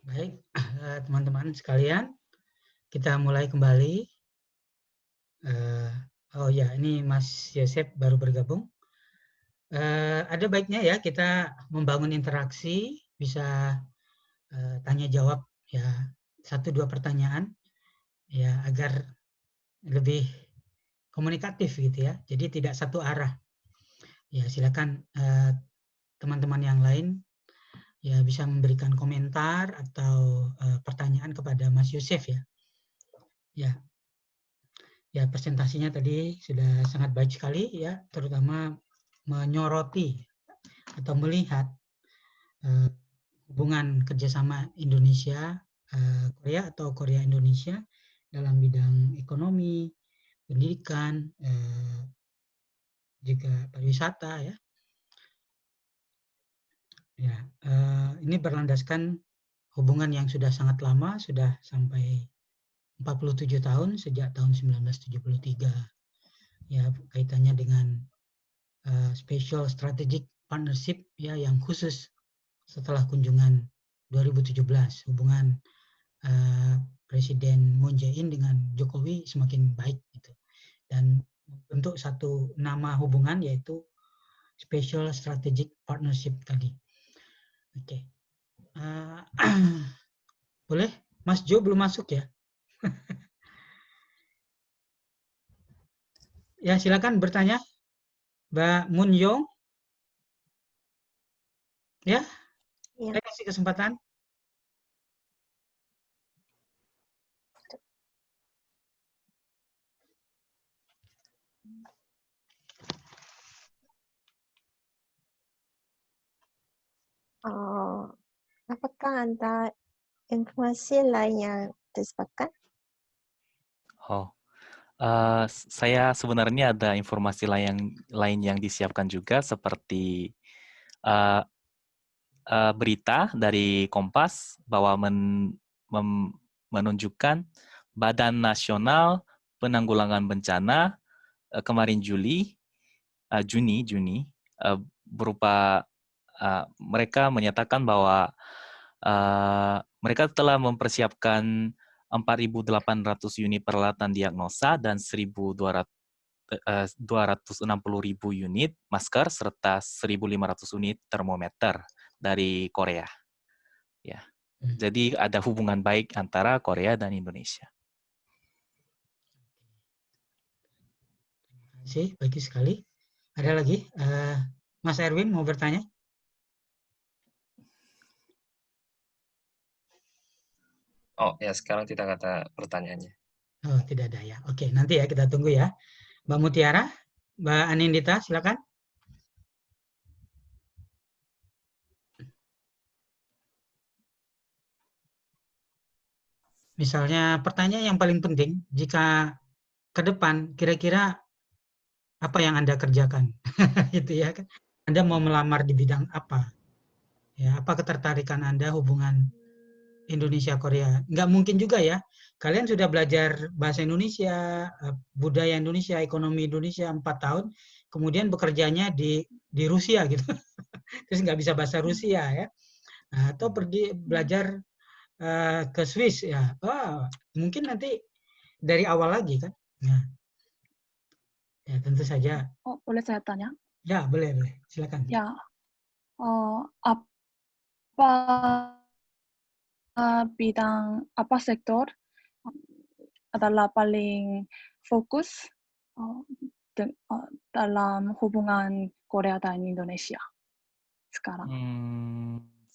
Baik, teman-teman sekalian, kita mulai kembali. Oh ya, ini Mas Yosep baru bergabung. Ada baiknya ya kita membangun interaksi, bisa tanya jawab ya, 1-2 pertanyaan ya agar lebih komunikatif gitu ya. Jadi tidak satu arah. Ya silakan teman-teman yang lain ya bisa memberikan komentar atau pertanyaan kepada Mas Yosef ya. Ya, ya, presentasinya tadi sudah sangat baik sekali ya, terutama menyoroti atau melihat hubungan kerjasama Indonesia Korea atau Korea Indonesia dalam bidang ekonomi, pendidikan, juga pariwisata ya. Ya, ini berlandaskan hubungan yang sudah sangat lama, sudah sampai 47 tahun sejak tahun 1973. Ya, kaitannya dengan Special Strategic Partnership ya yang khusus setelah kunjungan 2017 hubungan Presiden Moon Jae-in dengan Jokowi semakin baik gitu dan bentuk satu nama hubungan yaitu Special Strategic Partnership tadi. Oke, boleh Mas Jo belum masuk ya? Ya silakan bertanya Mbak Moon Yong ya, Ya. saya kasih kesempatan. Apakah ada informasi lain yang disebutkan? Oh, saya sebenarnya ada informasi lain yang disiapkan juga seperti berita dari Kompas bahwa menunjukkan Badan Nasional Penanggulangan Bencana kemarin Juni berupa mereka menyatakan bahwa mereka telah mempersiapkan 4.800 unit peralatan diagnosa dan 260.000 unit masker serta 1.500 unit termometer dari Korea. Ya, jadi ada hubungan baik antara Korea dan Indonesia. Terima kasih, bagus sekali. Ada lagi, Mas Erwin mau bertanya? Oh ya, sekarang tidak ada pertanyaannya. Oh, tidak ada ya. Oke, nanti ya kita tunggu ya. Mbak Mutiara, Mbak Anindita, silakan. Misalnya pertanyaan yang paling penting, jika ke depan kira-kira apa yang Anda kerjakan? Itu ya kan. Anda mau melamar di bidang apa? Ya, apa ketertarikan Anda hubungan Indonesia Korea? Nggak mungkin juga ya. Kalian sudah belajar bahasa Indonesia, budaya Indonesia, ekonomi Indonesia 4 tahun, kemudian bekerjanya di Rusia gitu. Terus nggak bisa bahasa Rusia ya. Nah, atau pergi belajar ke Swiss ya. Mungkin nanti dari awal lagi kan. Nah, ya tentu saja. Oh, boleh saya tanya? Ya, boleh. Silakan. Ya, apa bidang, apa sektor adalah paling fokus dalam hubungan Korea dan Indonesia sekarang?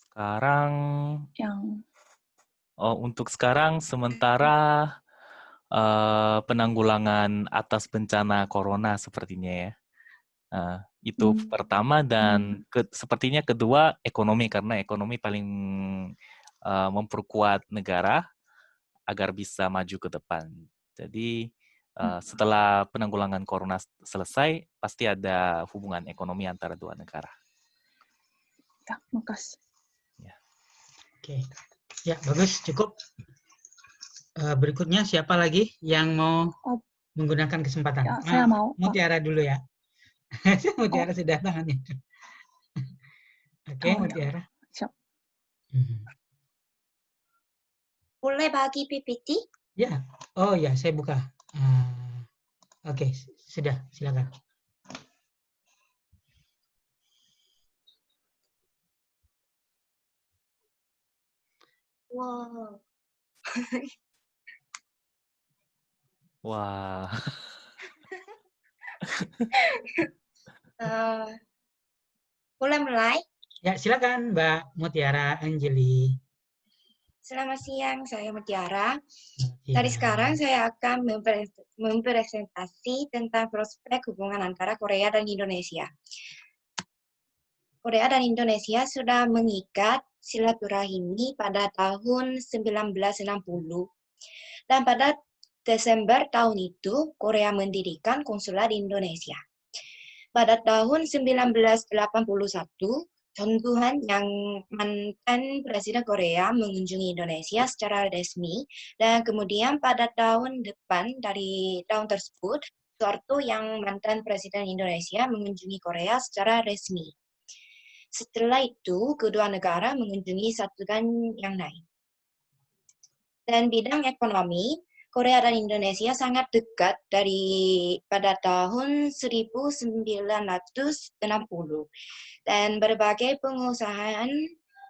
Sekarang, untuk sekarang sementara penanggulangan atas bencana corona sepertinya ya. Itu pertama dan sepertinya kedua ekonomi karena ekonomi paling memperkuat negara agar bisa maju ke depan. Jadi setelah penanggulangan corona selesai pasti ada hubungan ekonomi antara dua negara. Ya, makasih. Ya. Oke, ya bagus cukup. Berikutnya siapa lagi yang mau menggunakan kesempatan? Ya, saya mau. Mutiara dulu ya. Mutiara sudah tangannya. Oke, Mutiara. Siap. boleh bagi PPT? Ya, oh ya, saya buka. Oke, sudah, silakan. Wow. Wah. Boleh mulai? Ya, silakan Mbak Mutiara Anjeli. Selamat siang, saya Mutiara. Ya. Dari sekarang saya akan mempresentasi tentang prospek hubungan antara Korea dan Indonesia. Korea dan Indonesia sudah mengikat silaturahmi pada tahun 1960. Dan pada Desember tahun itu, Korea mendirikan konsulat di Indonesia. Pada tahun 1981, Chon Doo-han yang mantan Presiden Korea mengunjungi Indonesia secara resmi, dan kemudian pada tahun depan dari tahun tersebut, Soeharto yang mantan Presiden Indonesia mengunjungi Korea secara resmi. Setelah itu, kedua negara mengunjungi satu dan yang lain. Dan bidang ekonomi, Korea dan Indonesia sangat dekat pada tahun 1960. Dan berbagai pengusahaan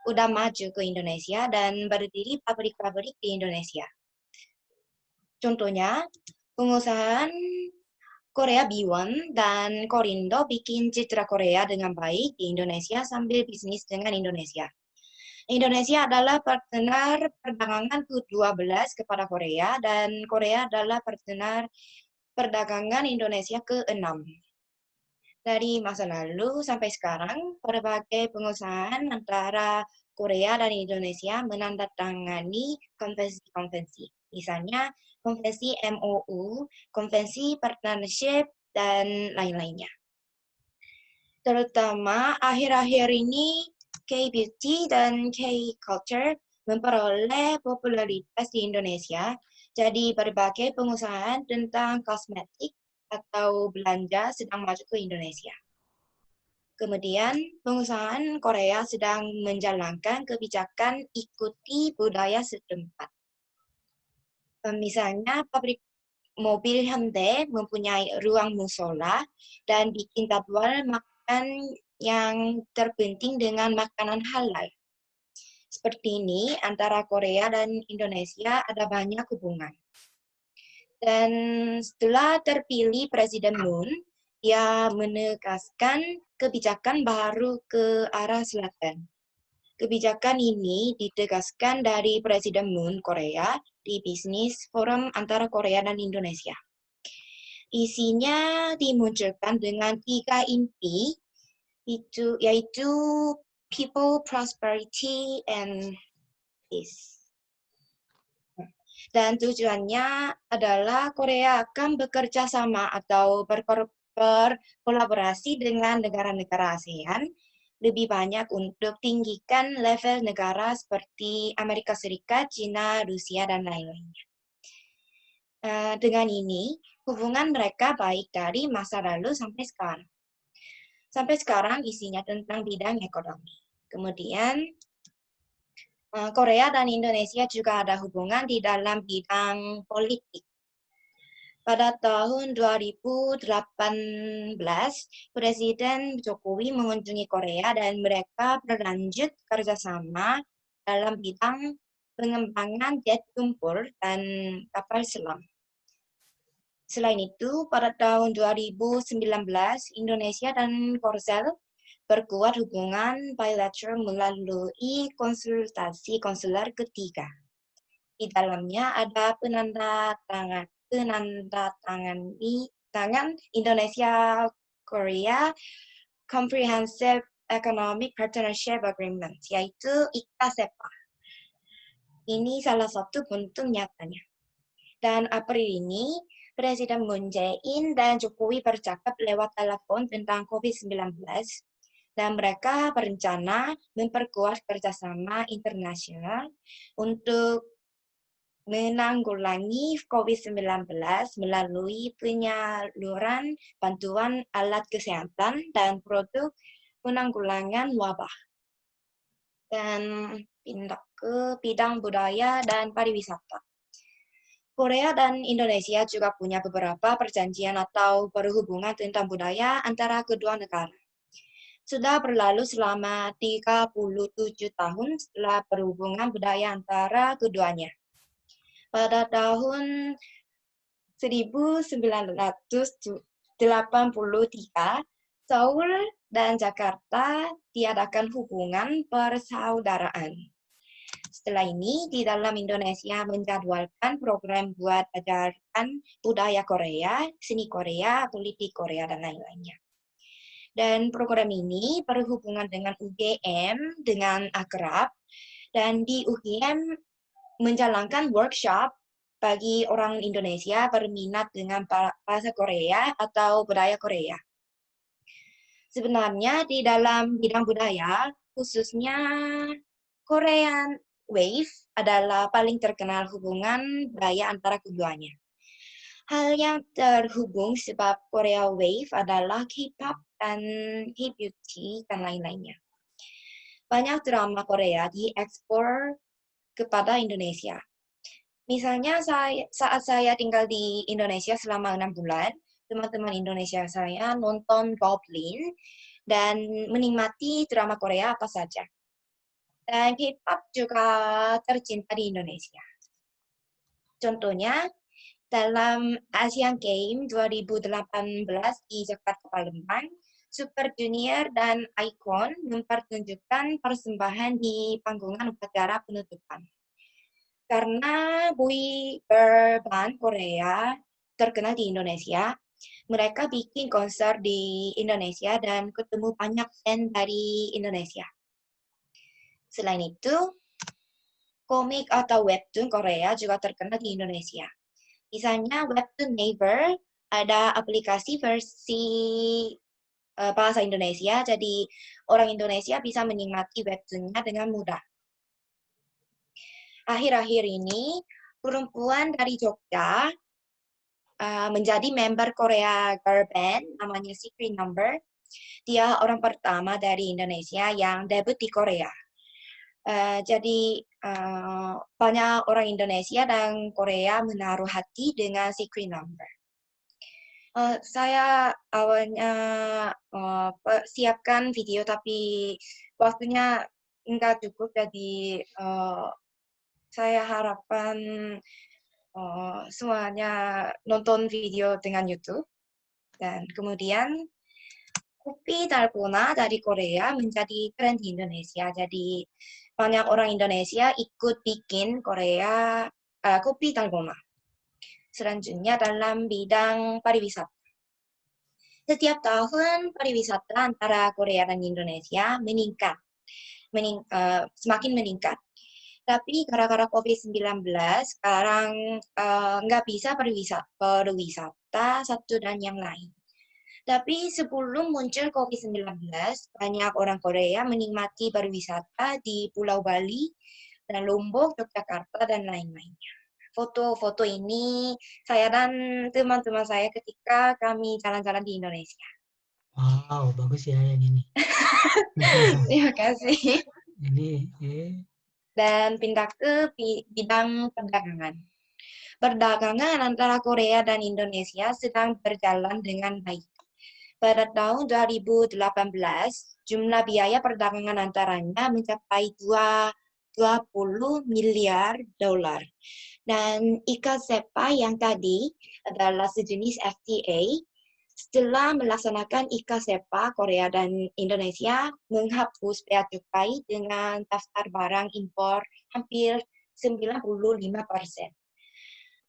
sudah maju ke Indonesia dan berdiri pabrik-pabrik di Indonesia. Contohnya, pengusahaan Korea B1 dan Korindo bikin citra Korea dengan baik di Indonesia sambil bisnis dengan Indonesia. Indonesia adalah partner perdagangan ke-12 kepada Korea, dan Korea adalah partner perdagangan Indonesia ke-6. Dari masa lalu sampai sekarang, berbagai pengusahaan antara Korea dan Indonesia menandatangani konvensi-konvensi. Misalnya, konvensi MOU, konvensi partnership, dan lain-lainnya. Terutama akhir-akhir ini, K-beauty dan K-culture memperoleh popularitas di Indonesia, jadi berbagai pengusahaan tentang kosmetik atau belanja sedang masuk ke Indonesia. Kemudian, pengusahaan Korea sedang menjalankan kebijakan ikuti budaya setempat. Misalnya, pabrik mobil Hyundai mempunyai ruang musola dan bikin jadwal makan yang terpenting dengan makanan halal. Seperti ini, antara Korea dan Indonesia ada banyak hubungan. Dan setelah terpilih Presiden Moon, dia menegaskan kebijakan baru ke arah selatan. Kebijakan ini ditegaskan dari Presiden Moon Korea di Bisnis Forum antara Korea dan Indonesia. Isinya dimunculkan dengan 3 inti, yaitu people, prosperity, and peace. Dan tujuannya adalah Korea akan bekerja sama atau berkolaborasi dengan negara-negara ASEAN lebih banyak untuk tinggikan level negara seperti Amerika Serikat, China, Rusia, dan lain-lainnya. Dengan ini, hubungan mereka baik dari masa lalu sampai sekarang. Sampai sekarang isinya tentang bidang ekonomi. Kemudian, Korea dan Indonesia juga ada hubungan di dalam bidang politik. Pada tahun 2018, Presiden Jokowi mengunjungi Korea dan mereka berlanjut kerjasama dalam bidang pengembangan jet tempur dan kapal selam. Selain itu, pada tahun 2019, Indonesia dan Korsel berkuat hubungan bilateral melalui konsultasi konsuler ketiga. Di dalamnya ada penandatangan Indonesia Korea Comprehensive Economic Partnership Agreement, yaitu ICTA-SEPA. Ini salah satu bentuk nyatanya. Dan April ini, Presiden Moon Jae-in dan Jokowi bercakap lewat telepon tentang COVID-19, dan mereka berencana memperkuat kerjasama internasional untuk menanggulangi COVID-19 melalui penyaluran bantuan alat kesehatan dan produk penanggulangan wabah. Dan pindah ke bidang budaya dan pariwisata. Korea dan Indonesia juga punya beberapa perjanjian atau perhubungan tentang budaya antara kedua negara. Sudah berlalu selama 37 tahun setelah perhubungan budaya antara keduanya. Pada tahun 1983, Seoul dan Jakarta tiadakan hubungan persaudaraan. Setelah ini, di dalam Indonesia menjadwalkan program buat ajarkan budaya Korea, seni Korea, politik Korea, dan lain-lainnya. Dan program ini berhubungan dengan UGM dengan akrab, dan di UGM menjalankan workshop bagi orang Indonesia berminat dengan bahasa Korea atau budaya Korea. Sebenarnya di dalam bidang budaya, khususnya Korean Wave adalah paling terkenal hubungan budaya antara keduanya. Hal yang terhubung sebab Korea Wave adalah K-pop dan K-beauty dan lain-lainnya. Banyak drama Korea diekspor kepada Indonesia. Misalnya saat saya tinggal di Indonesia selama 6 bulan, teman-teman Indonesia saya nonton Goblin dan menikmati drama Korea apa saja. Dan K-pop juga tercinta di Indonesia. Contohnya, dalam Asian Games 2018 di Jakarta Palembang, Super Junior dan Icon mempertunjukkan persembahan di panggungan upacara penutupan. Karena boy band Korea terkenal di Indonesia, mereka bikin konser di Indonesia dan ketemu banyak fans dari Indonesia. Selain itu, komik atau webtoon Korea juga terkenal di Indonesia. Misalnya webtoon Neighbor, ada aplikasi versi bahasa Indonesia, jadi orang Indonesia bisa menikmati webtoonnya dengan mudah. Akhir-akhir ini, perempuan dari Jogja menjadi member Korea girl band, namanya Secret Number. Dia orang pertama dari Indonesia yang debut di Korea. Jadi banyak orang Indonesia dan Korea menaruh hati dengan Secret Number. Saya awalnya siapkan video tapi waktunya enggak cukup, jadi saya harapkan semuanya nonton video dengan YouTube. Dan kemudian kopi dalgona dari Korea menjadi tren di Indonesia. Jadi banyak orang Indonesia ikut bikin Korea kopi dalgona. Selanjutnya dalam bidang pariwisata. Setiap tahun pariwisata antara Korea dan Indonesia semakin meningkat. Tapi gara-gara COVID-19 sekarang nggak bisa berwisata satu dan yang lain. Tapi sebelum muncul COVID-19, banyak orang Korea menikmati berwisata di Pulau Bali dan Lombok, Yogyakarta, dan lain-lainnya. Foto-foto ini saya dan teman-teman saya ketika kami jalan-jalan di Indonesia. Wow, bagus ya yang ini. Terima kasih. Ini, Dan pindah ke bidang perdagangan. Perdagangan antara Korea dan Indonesia sedang berjalan dengan baik. Pada tahun 2018, jumlah biaya perdagangan antaranya mencapai 20 miliar dolar. Dan ICA-SEPA yang tadi adalah sejenis FTA. Setelah melaksanakan ICA-SEPA, Korea dan Indonesia menghapus bea cukai dengan daftar barang impor hampir 95%.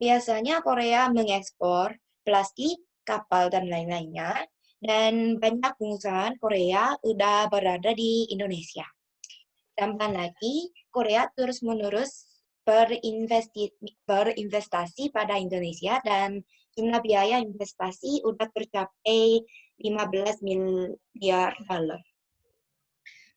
Biasanya Korea mengekspor plastik, kapal, dan lain-lainnya, dan banyak pengusaha Korea sudah berada di Indonesia. Tambah lagi, Korea terus-menerus berinvestasi pada Indonesia dan jumlah biaya investasi sudah tercapai 15 miliar dolar.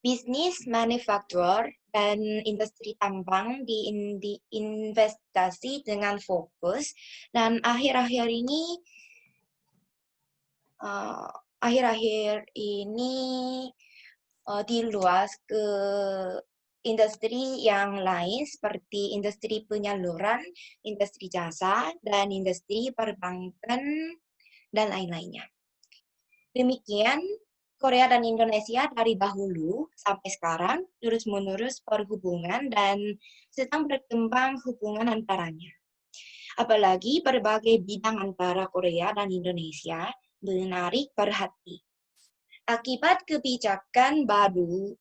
Bisnis manufaktur dan industri tambang diinvestasi dengan fokus, dan akhir-akhir ini diluas ke industri yang lain seperti industri penyaluran, industri jasa, dan industri perbankan, dan lain-lainnya. Demikian, Korea dan Indonesia dari dahulu sampai sekarang terus-menerus berhubungan dan sedang berkembang hubungan antaranya. Apalagi berbagai bidang antara Korea dan Indonesia menarik perhati. Akibat kebijakan baru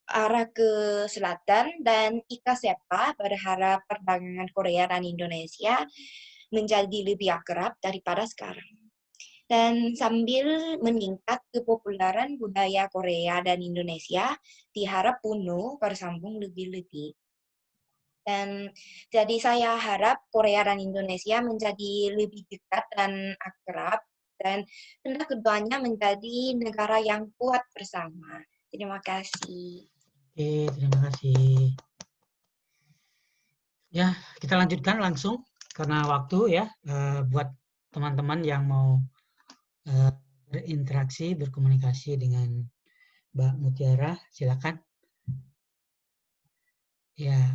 arah ke selatan dan IKSEPA berharap perdagangan Korea dan Indonesia menjadi lebih akrab daripada sekarang. Dan sambil meningkat kepopuleran budaya Korea dan Indonesia, diharap UNO bersambung lebih-lebih. Dan jadi saya harap Korea dan Indonesia menjadi lebih dekat dan akrab, dan hendak keduanya menjadi negara yang kuat bersama. Terima kasih. Oke, terima kasih. Ya, kita lanjutkan langsung karena waktu ya, buat teman-teman yang mau berinteraksi, berkomunikasi dengan Mbak Mutiara, silakan. Ya,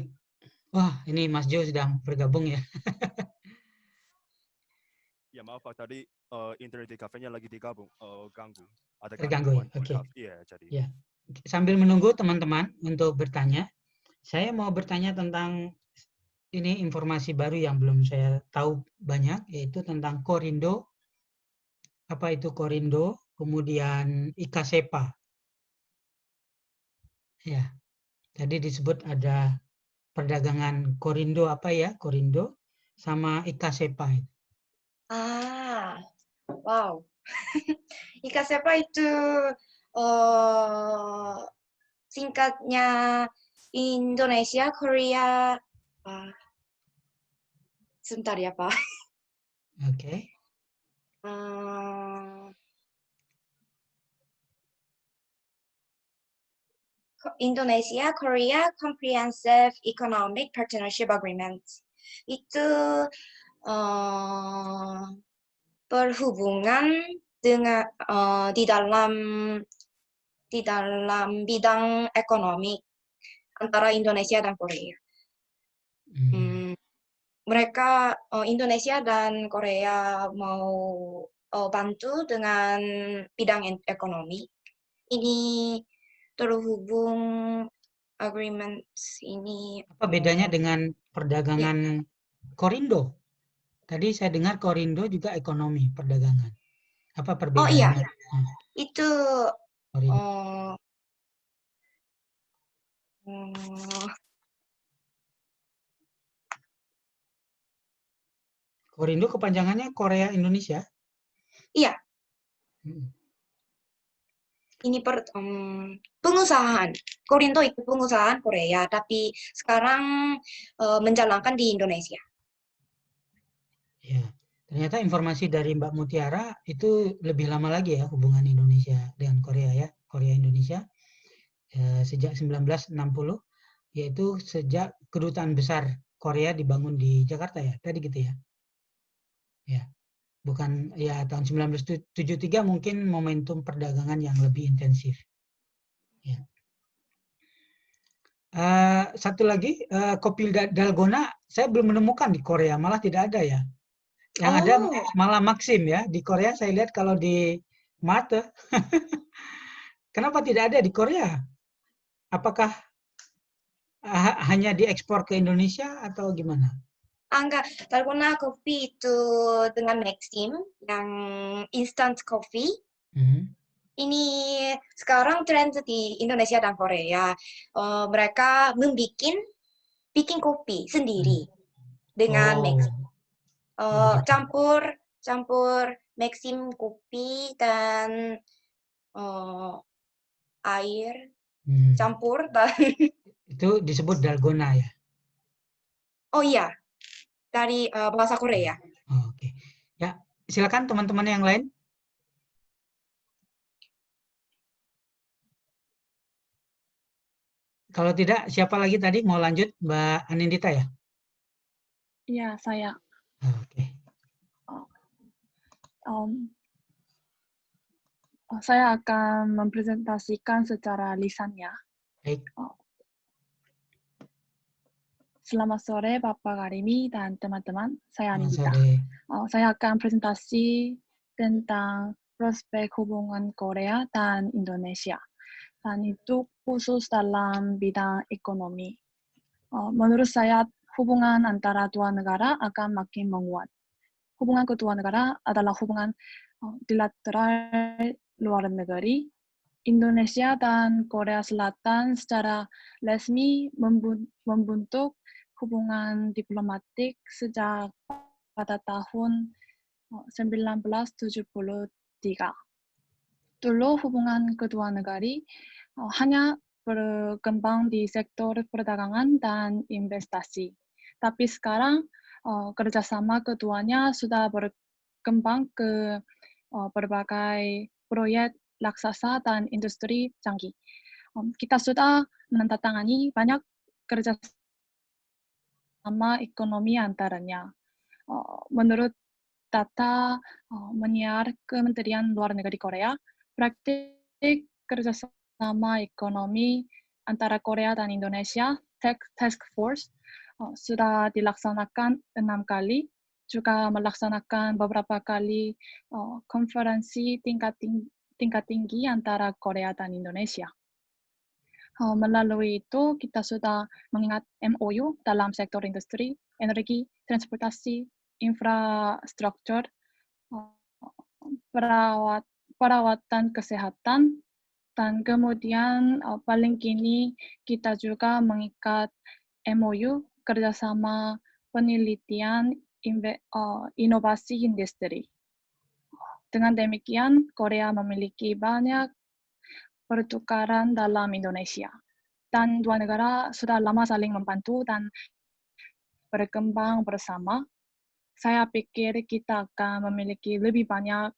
wah ini Mas Jo sudah bergabung ya. Ya maaf Pak, tadi internet di kafenya lagi ganggu. Ada Terganggu ya, gangguan oke. Iya, jadi. Ya, sambil menunggu teman-teman untuk bertanya, saya mau bertanya tentang ini informasi baru yang belum saya tahu banyak, yaitu tentang Korindo. Apa itu Korindo? Kemudian IKSEPA. Ya, tadi disebut ada perdagangan Korindo apa ya? Korindo sama IKSEPA. Wow. IKSEPA itu singkatnya Indonesia, Korea. Sebentar ya Pak. Oke. Indonesia Korea Comprehensive Economic Partnership Agreement. Itu berhubungan dengan di dalam bidang ekonomi antara Indonesia dan Korea. Mereka Indonesia dan Korea mau bantu dengan bidang ekonomi. Ini terhubung agreement ini. Apa bedanya dengan perdagangan Korindo? Tadi saya dengar Korindo juga ekonomi perdagangan. Apa perbedaannya? Oh iya, itu Korindo kepanjangannya Korea Indonesia? Iya. Ini pengusahaan. Korindo itu pengusahaan Korea, tapi sekarang menjalankan di Indonesia. Ya, ternyata informasi dari Mbak Mutiara itu lebih lama lagi ya hubungan Indonesia dengan Korea ya, Korea Indonesia sejak 1960, yaitu sejak kedutaan besar Korea dibangun di Jakarta ya, tadi gitu ya. Ya, bukan ya tahun 1973 mungkin momentum perdagangan yang lebih intensif. Ya. Satu lagi, kopi dalgona saya belum menemukan di Korea, malah tidak ada ya. Yang ada malah Maxim ya. Di Korea saya lihat kalau di Mate. Kenapa tidak ada di Korea? Apakah hanya diekspor ke Indonesia atau gimana? Enggak, dalgona kopi itu dengan Maxim yang instant coffee. Ini sekarang tren di Indonesia dan Korea. Mereka bikin kopi sendiri dengan Maxim. Campur Maxim kopi dan air campur dan itu disebut dalgona ya. Oh iya, dari bahasa Korea. Oke. Ya, silakan teman-teman yang lain. Kalau tidak, siapa lagi tadi mau lanjut, Mbak Anindita ya? Iya, saya. Oke. Saya akan mempresentasikan secara lisan ya. Baik. Selamat sore Bapak Karimi dan teman-teman, saya Selamat Anindita. sore. Saya akan presentasi tentang prospek hubungan Korea dan Indonesia. Dan itu khusus dalam bidang ekonomi. Menurut saya, hubungan antara dua negara akan makin menguat. Hubungan kedua negara adalah hubungan bilateral luar negeri. Indonesia dan Korea Selatan secara resmi membentuk hubungan diplomatik sejak pada tahun 1973. Dulu hubungan kedua negara hanya berkembang di sektor perdagangan dan investasi. Tapi sekarang kerjasama keduanya sudah berkembang ke berbagai proyek raksasa dan industri canggih. Kita sudah menandatangani banyak kerjasama ekonomi antaranya. Menurut data menyiar Kementerian Luar Negeri Korea, praktik kerjasama ekonomi antara Korea dan Indonesia, Task Force, sudah dilaksanakan 6 kali, juga melaksanakan beberapa kali konferensi tingkat tinggi antara Korea dan Indonesia. Melalui itu, kita sudah mengingat MOU dalam sektor industri, energi, transportasi, infrastruktur, perawatan kesehatan, dan kemudian paling kini kita juga mengikat MOU kerjasama penelitian inovasi industri. Dengan demikian, Korea memiliki banyak pertukaran dalam Indonesia. Dan dua negara sudah lama saling membantu dan berkembang bersama. Saya pikir kita akan memiliki lebih banyak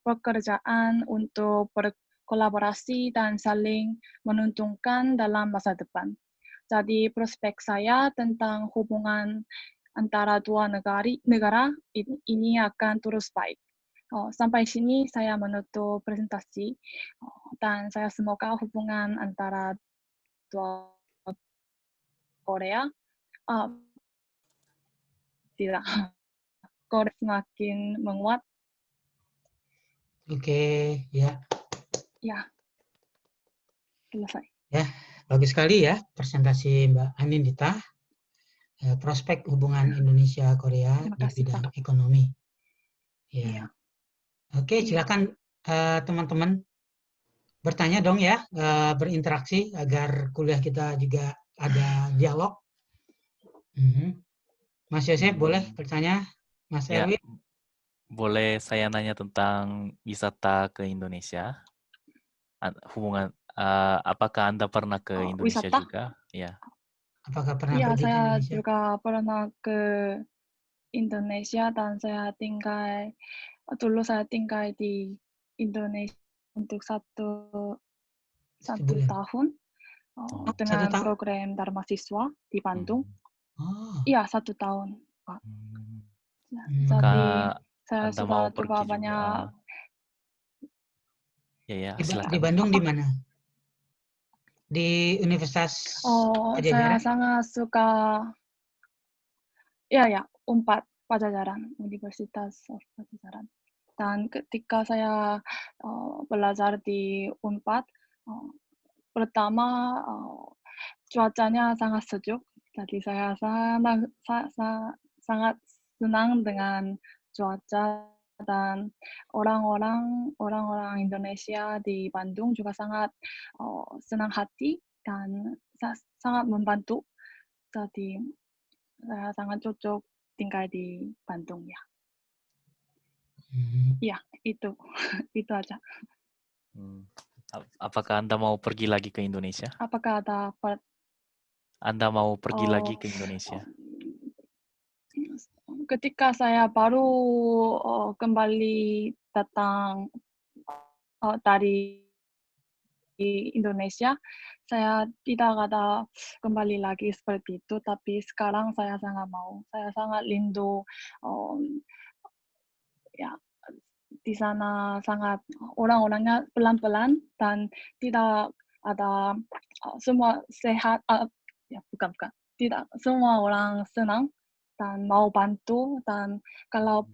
pekerjaan untuk berkolaborasi dan saling menguntungkan dalam masa depan. Jadi prospek saya tentang hubungan antara dua negara ini akan terus baik. Sampai sini saya menutup presentasi dan saya semoga hubungan antara dua Korea tidak Korea semakin menguat. Oke, ya. Ya, selesai. Ya, bagus sekali ya presentasi Mbak Anindita. Prospek hubungan Indonesia-Korea di bidang ekonomi. Ya. Oke, silakan teman-teman bertanya dong ya, berinteraksi agar kuliah kita juga ada dialog. Mas Yosef boleh bertanya, Mas Ya, Erwin? boleh saya nanya tentang wisata ke Indonesia? Hubungan, apakah Anda pernah ke Indonesia wisata? juga? Ya. Apakah pernah Ya, pergi ke saya Indonesia? juga pernah ke Indonesia dan dulu saya tinggal di Indonesia untuk satu tahun dengan program Dharma Siswa di Bandung. Iya, 1 tahun, Pak. Jadi saya Anda sudah mau coba pergi banyak. Ya, Di silakan. Bandung di mana? Di Universitas Saya Pajajaran? sangat suka, ya, UNPAD Pajajaran, Universitas Pajajaran. Dan ketika saya belajar di UNPAD, pertama cuacanya sangat sejuk, jadi saya sangat senang dengan cuaca, dan orang-orang Indonesia di Bandung juga sangat senang hati dan sangat membantu. Jadi saya sangat cocok tinggal di Bandung ya. Ya, itu aja. Apakah Anda mau pergi lagi ke Indonesia? Apakah ada Anda mau pergi lagi ke Indonesia? Ketika saya baru kembali datang dari Indonesia, saya tidak ada kembali lagi seperti itu. Tapi sekarang saya sangat mau. Saya sangat rindu ya, di sana sangat orang-orangnya pelan-pelan dan tidak ada semua sehat. Ya, bukan. tidak semua orang senang dan mau bantu, dan kalau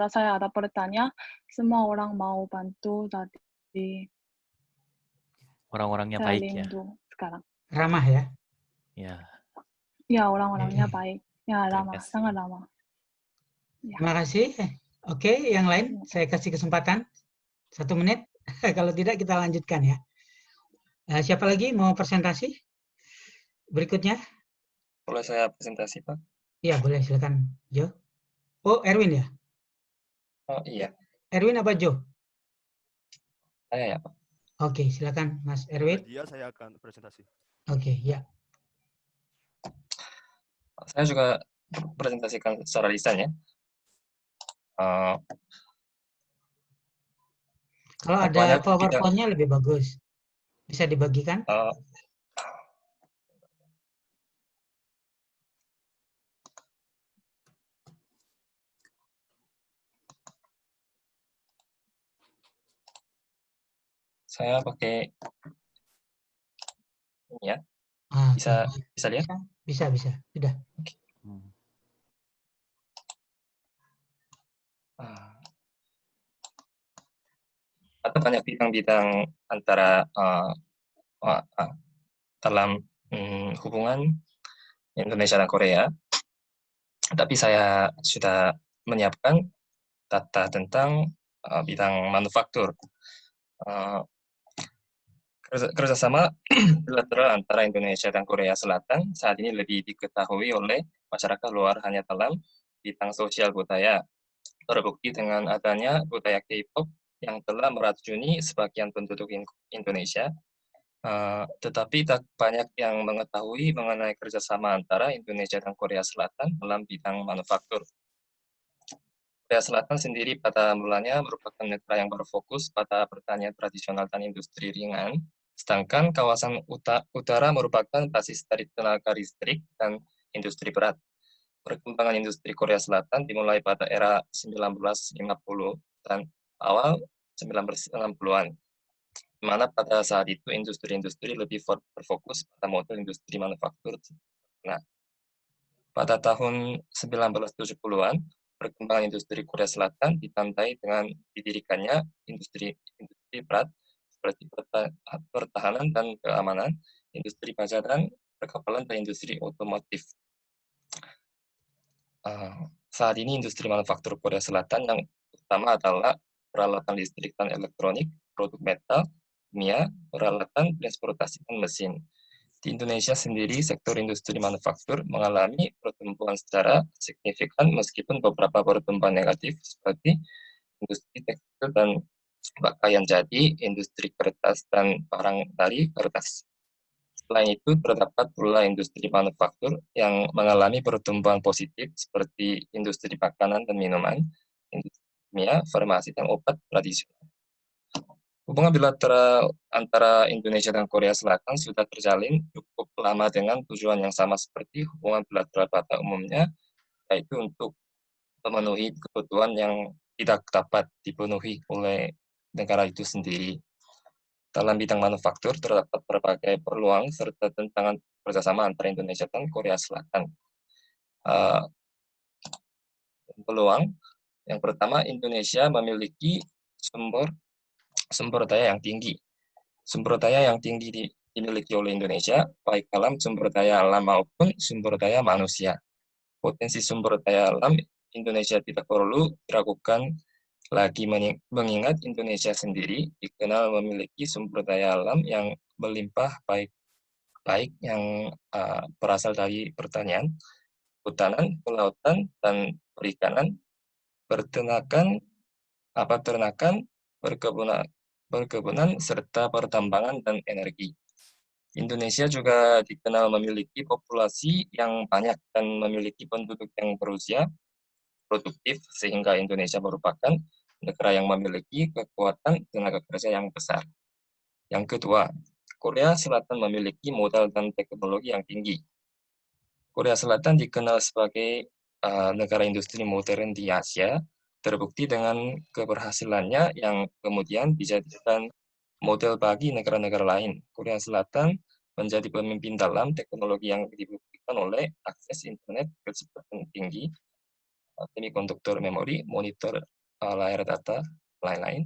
saya ada bertanya, semua orang mau bantu, jadi Orang-orangnya saya baik ya. rindu sekarang. Ramah ya. Ya, Ya, orang-orangnya Oke. baik. Ya, terima ramah, kasih. sangat ramah. Ya. Terima kasih. Oke, yang lain saya kasih kesempatan 1 menit. Kalau tidak kita lanjutkan ya. Siapa lagi mau presentasi? Berikutnya? Boleh saya presentasi, Pak? Iya, boleh silakan, Jo. Oh, Erwin ya? Oh iya, Erwin apa Jo? saya ya, Pak. Oke, silakan Mas Erwin. Dia saya akan presentasi. Oke, ya. Saya juga presentasikan secara lisan ya. Kalau ada banyak PowerPoint-nya lebih bagus. Bisa dibagikan? Saya pakai ini ya. Oke. Bisa lihat? Bisa. Sudah. Ada banyak bidang-bidang antara dalam hubungan Indonesia dan Korea. Tapi saya sudah menyiapkan data tentang bidang manufaktur. Kerjasama bilateral antara Indonesia dan Korea Selatan saat ini lebih diketahui oleh masyarakat luar hanya dalam bidang sosial budaya. Terbukti dengan adanya budaya K-pop yang telah meracuni sebagian penduduk Indonesia, tetapi tak banyak yang mengetahui mengenai kerjasama antara Indonesia dan Korea Selatan dalam bidang manufaktur. Korea Selatan sendiri pada mulanya merupakan negara yang berfokus pada pertanian tradisional dan industri ringan, sedangkan kawasan utara merupakan basis dari tenaga listrik dan industri berat. Perkembangan industri Korea Selatan dimulai pada era 1950 dan awal 1960-an, di mana pada saat itu industri-industri lebih berfokus pada model industri manufaktur. Nah, pada tahun 1970-an, perkembangan industri Korea Selatan ditandai dengan didirikannya industri berat seperti pertahanan dan keamanan, industri baja dan perkapalan, dan industri otomotif. Saat ini industri manufaktur Korea Selatan yang utama adalah peralatan listrik dan elektronik, produk metal, kimia, peralatan, transportasi, dan mesin. Di Indonesia sendiri, sektor industri manufaktur mengalami pertumbuhan secara signifikan meskipun beberapa pertumbuhan negatif seperti industri tekstil dan pakaian jadi, industri kertas, dan barang dari kertas. Selain itu, terdapat pula industri manufaktur yang mengalami pertumbuhan positif seperti industri makanan dan minuman, industri kimia, farmasi, dan obat tradisional. Hubungan bilateral antara Indonesia dan Korea Selatan sudah terjalin cukup lama dengan tujuan yang sama seperti hubungan bilateral pada umumnya, yaitu untuk memenuhi kebutuhan yang tidak dapat dipenuhi oleh negara itu sendiri. Dalam bidang manufaktur terdapat berbagai peluang serta tantangan kerjasama antara Indonesia dan Korea Selatan. Peluang yang pertama, Indonesia memiliki sumber daya yang tinggi. Sumber daya yang tinggi dimiliki oleh Indonesia, baik dalam sumber daya alam maupun sumber daya manusia. Potensi sumber daya alam Indonesia tidak perlu diragukan lagi, mengingat Indonesia sendiri dikenal memiliki sumber daya alam yang melimpah, baik yang berasal dari pertanian, hutanan, kelautan, dan perikanan, peternakan, perkebunan, serta pertambangan dan energi. Indonesia juga dikenal memiliki populasi yang banyak dan memiliki penduduk yang berusia produktif, sehingga Indonesia merupakan negara yang memiliki kekuatan tenaga kerja yang besar. Yang kedua, Korea Selatan memiliki modal dan teknologi yang tinggi. Korea Selatan dikenal sebagai negara industri modern di Asia, terbukti dengan keberhasilannya yang kemudian dijadikan model bagi negara-negara lain. Korea Selatan menjadi pemimpin dalam teknologi yang dibuktikan disebabkan oleh akses internet kecepatan tinggi, semikonduktor memori, monitor layar data, lain-lain.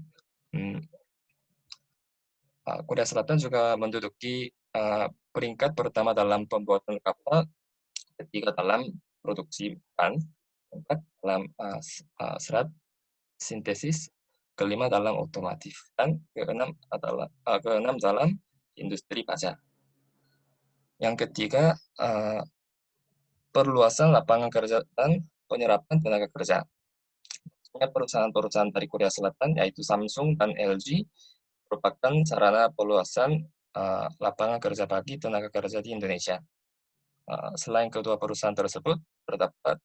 Korea Selatan juga menduduki peringkat pertama dalam pembuatan kapal, ketiga dalam produksi ban, keempat dalam serat sintesis, kelima dalam otomotif, dan keenam dalam industri baja. Yang ketiga, perluasan lapangan kerja dan penyerapan tenaga kerja. Perusahaan-perusahaan dari Korea Selatan, yaitu Samsung dan LG, merupakan sarana perluasan lapangan kerja bagi tenaga kerja di Indonesia. Selain kedua perusahaan tersebut, terdapat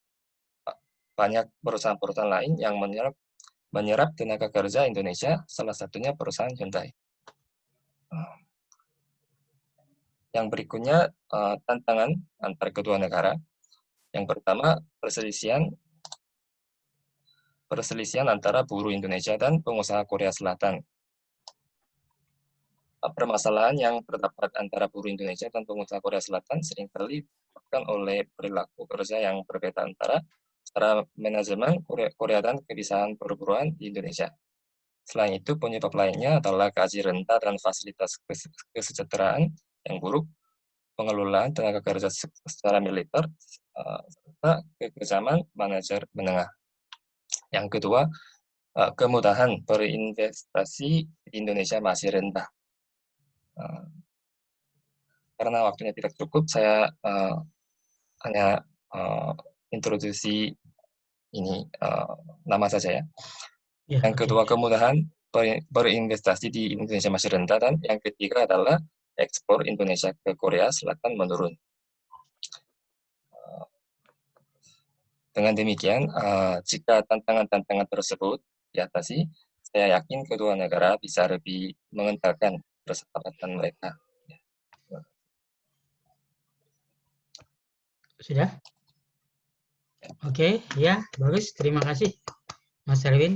banyak perusahaan-perusahaan lain yang menyerap tenaga kerja Indonesia, salah satunya perusahaan Hyundai. Yang berikutnya, tantangan antar kedua negara. Yang pertama, perselisihan antara buruh Indonesia dan pengusaha Korea Selatan. Permasalahan yang terdapat antara buruh Indonesia dan pengusaha Korea Selatan seringkali disebabkan oleh perilaku kerja yang berbeda antara cara manajemen Korea dan kebiasaan perburuan di Indonesia. Selain itu, penyebab lainnya adalah gaji rendah dan fasilitas kesejahteraan yang buruk, pengelolaan tenaga kerja secara militer, serta kekejaman manajer menengah. Yang kedua, kemudahan berinvestasi di Indonesia masih rendah. Karena waktunya tidak cukup, saya hanya introduksi ini nama saja ya. Yang kedua, kemudahan berinvestasi di Indonesia masih rendah, dan yang ketiga adalah ekspor Indonesia ke Korea Selatan menurun. Dengan demikian, jika tantangan-tantangan tersebut diatasi, saya yakin kedua negara bisa lebih mengentalkan persahabatan mereka. Sudah? Oke, ya, bagus. Terima kasih, Mas Erwin,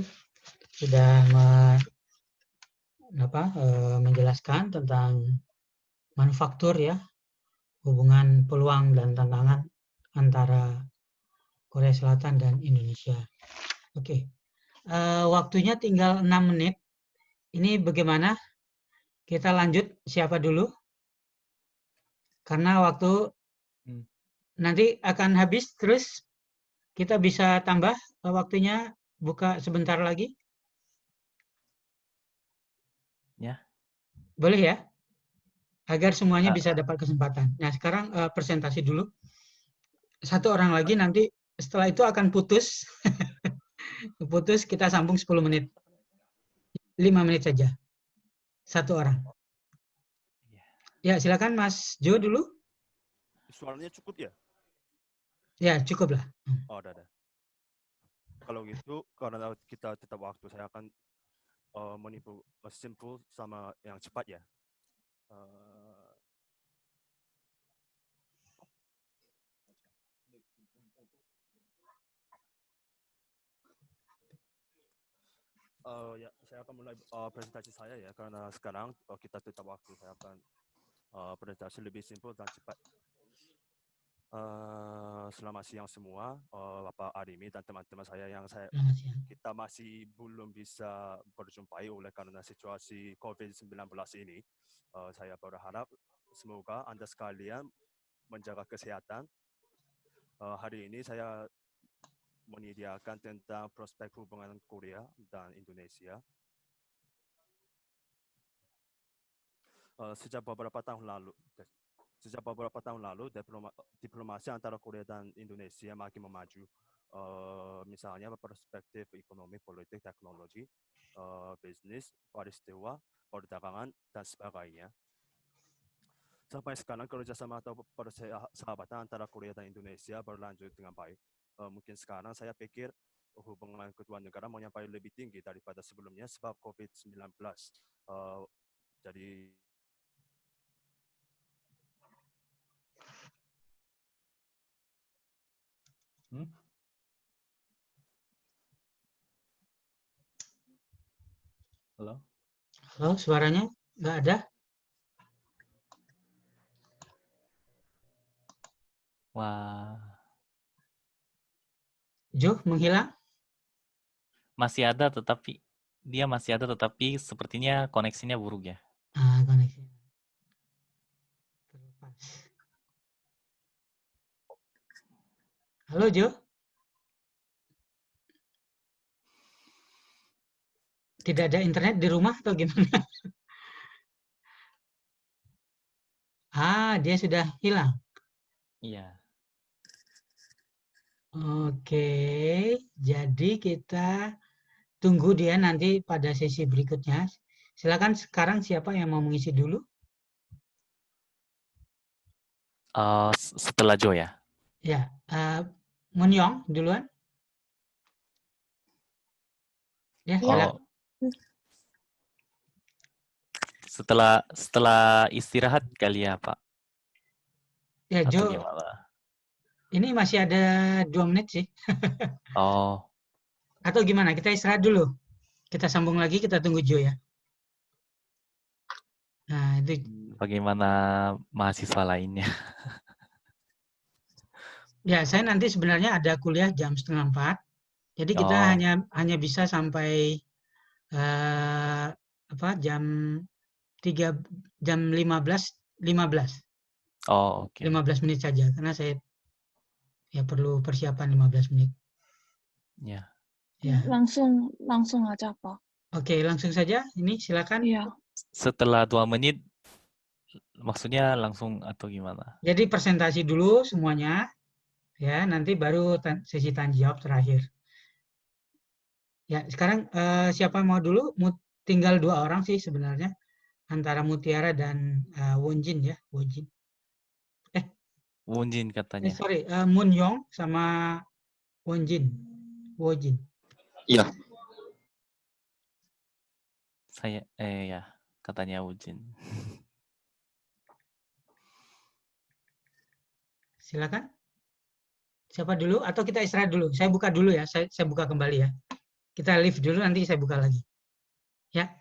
sudah menjelaskan tentang manufaktur ya, hubungan peluang dan tantangan antara Korea Selatan dan Indonesia. Oke, waktunya tinggal 6 menit. Ini bagaimana? Kita lanjut siapa dulu? Karena waktu nanti akan habis, terus kita bisa tambah waktunya, buka sebentar lagi. Ya. Boleh ya? Agar semuanya bisa dapat kesempatan. Nah, sekarang presentasi dulu. Satu orang lagi, nanti setelah itu akan putus. Putus, kita sambung 10 menit. 5 menit saja. Satu orang. Ya, silakan Mas Jo dulu. Suaranya cukup ya? Ya, cukup lah. Oh, ada. Kalau gitu, karena kita tetap waktu, saya akan menipu simple sama yang cepat ya. Ya, saya akan mulai presentasi saya ya, karena sekarang kita tetap waktu, saya akan presentasi lebih simpel dan cepat. Selamat siang semua, Bapak Arimi dan teman-teman saya yang kita masih belum bisa berjumpai oleh karena situasi COVID-19 ini. Saya berharap semoga Anda sekalian menjaga kesehatan. Hari ini saya menyediakan tentang prospek hubungan Korea dan Indonesia. Sejak beberapa tahun lalu, diplomasi antara Korea dan Indonesia makin memaju. Misalnya perspektif ekonomi, politik, teknologi, bisnis, peristiwa, perdagangan, dan sebagainya. Sampai sekarang kerjasama atau persahabatan antara Korea dan Indonesia berlanjut dengan baik. Mungkin sekarang saya pikir hubungan kedua negara mencapai lebih tinggi daripada sebelumnya sebab COVID-19. Jadi Halo? Halo, suaranya nggak ada? Wah, Jo, menghilang? masih ada tetapi sepertinya koneksinya buruk ya. Koneksi. Terlepas. Halo Jo? Tidak ada internet di rumah atau gimana? Dia sudah hilang. Iya. Oke, jadi kita tunggu dia nanti pada sesi berikutnya. Silakan sekarang siapa yang mau mengisi dulu? Setelah Jo ya. Ya, Munyong duluan. Ya, Oh, silakan. setelah istirahat kali ya Pak. Ya, Atau Jo, gimana? ini masih ada 2 menit sih. Oh, Atau gimana? Kita istirahat dulu. Kita sambung lagi, kita tunggu Jo ya. Nah, itu bagaimana mahasiswa lainnya? ya, saya nanti sebenarnya ada kuliah jam 3:30. Jadi kita Oh, hanya bisa sampai jam 15:15. oh oke. 15 menit saja karena saya ya perlu persiapan 15 menit. Ya. Ya. Langsung aja, Pak. Oke, langsung saja. Ini silakan. Iya. Setelah 2 menit, maksudnya langsung atau gimana? Jadi presentasi dulu semuanya, ya. Nanti baru sesi tanya jawab terakhir. Ya, sekarang siapa mau dulu? Tinggal 2 orang sih sebenarnya, antara Mutiara dan Wonjin ya, Wonjin. Wunjin katanya. Sorry, Munyong sama Wonjin. Wojin. Iya. Ya, katanya Wunjin. Silakan. Siapa dulu atau kita istirahat dulu? Saya buka dulu ya. Saya buka kembali ya. Kita live dulu nanti saya buka lagi. Ya.